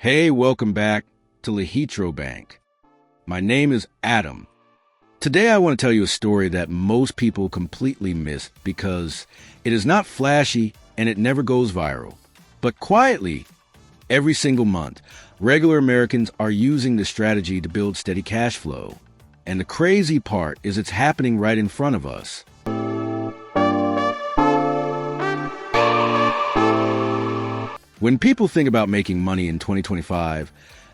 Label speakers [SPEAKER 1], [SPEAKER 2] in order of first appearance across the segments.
[SPEAKER 1] Hey, welcome back to Lihitro Bank. My name is Adam. Today I want to tell you a story that most people completely miss because it is not flashy and it never goes viral. But quietly, every single month, regular Americans are using this strategy to build steady cash flow. And the crazy part is it's happening right in front of us. When people think about making money in 2025,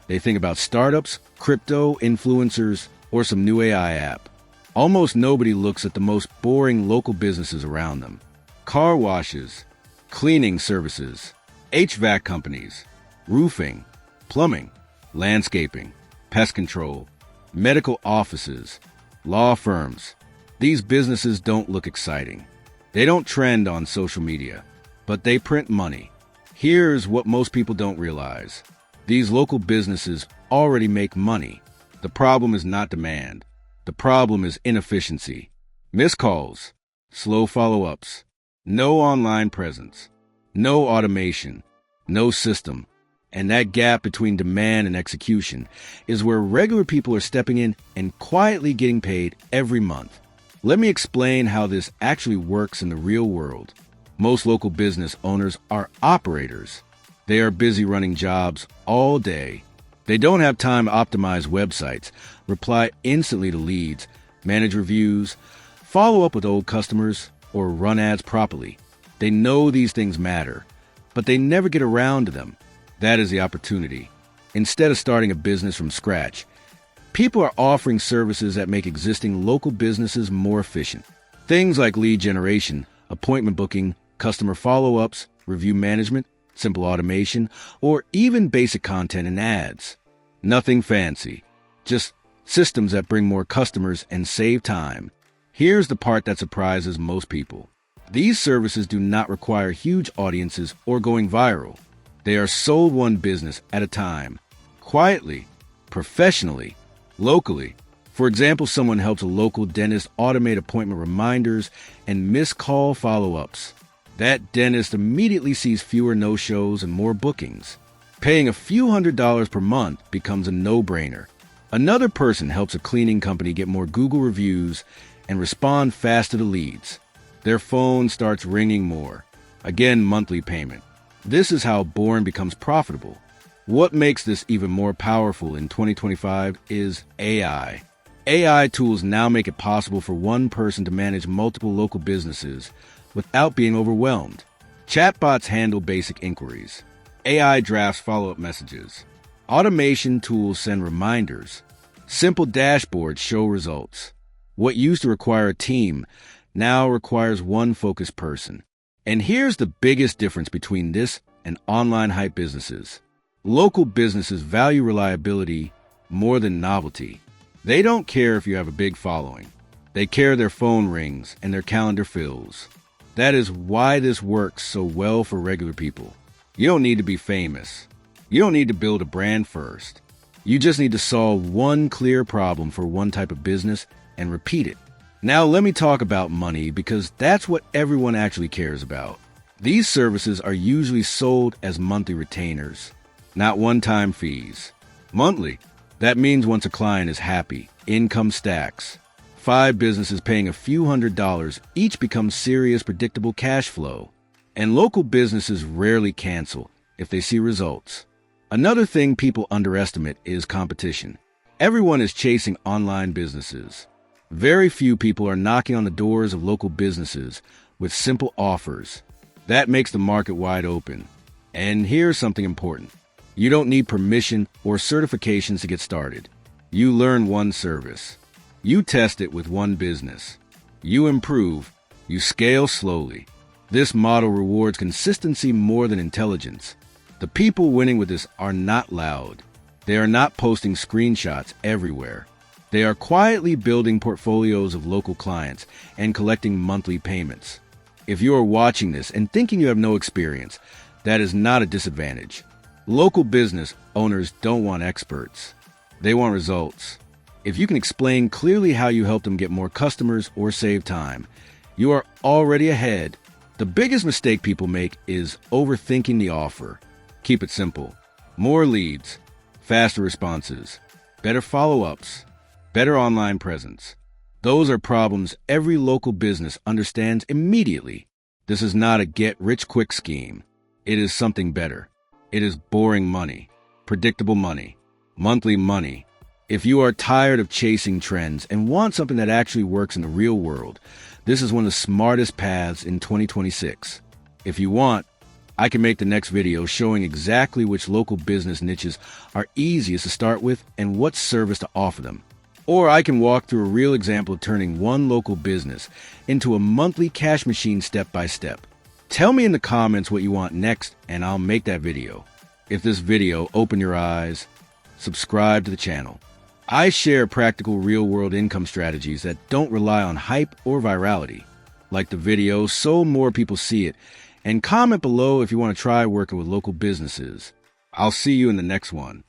[SPEAKER 1] they think about startups, crypto, influencers, or some new AI app. Almost nobody looks at the most boring local businesses around them. Car washes, cleaning services, HVAC companies, roofing, plumbing, landscaping, pest control, medical offices, law firms. These businesses don't look exciting. They don't trend on social media, but they print money. Here's what most people don't realize. These local businesses already make money. The problem is not demand. The problem is inefficiency. Missed calls, slow follow-ups, no online presence, no automation, no system. And that gap between demand and execution is where regular people are stepping in and quietly getting paid every month. Let me explain how this actually works in the real world. Most local business owners are operators. They are busy running jobs all day. They don't have time to optimize websites, reply instantly to leads, manage reviews, follow up with old customers, or run ads properly. They know these things matter, but they never get around to them. That is the opportunity. Instead of starting a business from scratch, people are offering services that make existing local businesses more efficient. Things like lead generation, appointment booking, customer follow-ups, review management, simple automation, or even basic content and ads. Nothing fancy, just systems that bring more customers and save time. Here's the part that surprises most people. These services do not require huge audiences or going viral. They are sold one business at a time, quietly, professionally, locally. For example, someone helps a local dentist automate appointment reminders and missed call follow-ups. That dentist immediately sees fewer no-shows and more bookings. Paying a few $100s per month becomes a no-brainer. Another person helps a cleaning company get more Google reviews and respond faster to leads. Their phone starts ringing more. Again, monthly payment. This is how boring becomes profitable. What makes this even more powerful in 2025 is AI. AI tools now make it possible for one person to manage multiple local businesses without being overwhelmed. Chatbots handle basic inquiries. AI drafts follow-up messages. Automation tools send reminders. Simple dashboards show results. What used to require a team now requires one focused person. And here's the biggest difference between this and online hype businesses. Local businesses value reliability more than novelty. They don't care if you have a big following. They care their phone rings and their calendar fills. That is why this works so well for regular people. You don't need to be famous. You don't need to build a brand first. You just need to solve one clear problem for one type of business and repeat it. Now let me talk about money because that's what everyone actually cares about. These services are usually sold as monthly retainers, not one-time fees. Monthly, that means once a client is happy, income stacks. 5 businesses paying a few $100s each becomes serious, predictable cash flow. And local businesses rarely cancel if they see results. Another thing people underestimate is competition. Everyone is chasing online businesses. Very few people are knocking on the doors of local businesses with simple offers. That makes the market wide open. And here's something important. You don't need permission or certifications to get started. You learn one service. You test it with one business. You improve. You scale slowly. This model rewards consistency more than intelligence. The people winning with this are not loud. They are not posting screenshots everywhere. They are quietly building portfolios of local clients and collecting monthly payments. If you are watching this and thinking you have no experience, that is not a disadvantage. Local business owners don't want experts. They want results. If you can explain clearly how you help them get more customers or save time, you are already ahead. The biggest mistake people make is overthinking the offer. Keep it simple. More leads, faster responses, better follow-ups, better online presence. Those are problems every local business understands immediately. This is not a get-rich-quick scheme. It is something better. It is boring money, predictable money, monthly money. If you are tired of chasing trends and want something that actually works in the real world, this is one of the smartest paths in 2026. If you want, I can make the next video showing exactly which local business niches are easiest to start with and what service to offer them. Or I can walk through a real example of turning one local business into a monthly cash machine step by step. Tell me in the comments what you want next and I'll make that video. If this video opened your eyes, subscribe to the channel. I share practical real-world income strategies that don't rely on hype or virality. Like the video so more people see it, and comment below if you want to try working with local businesses. I'll see you in the next one.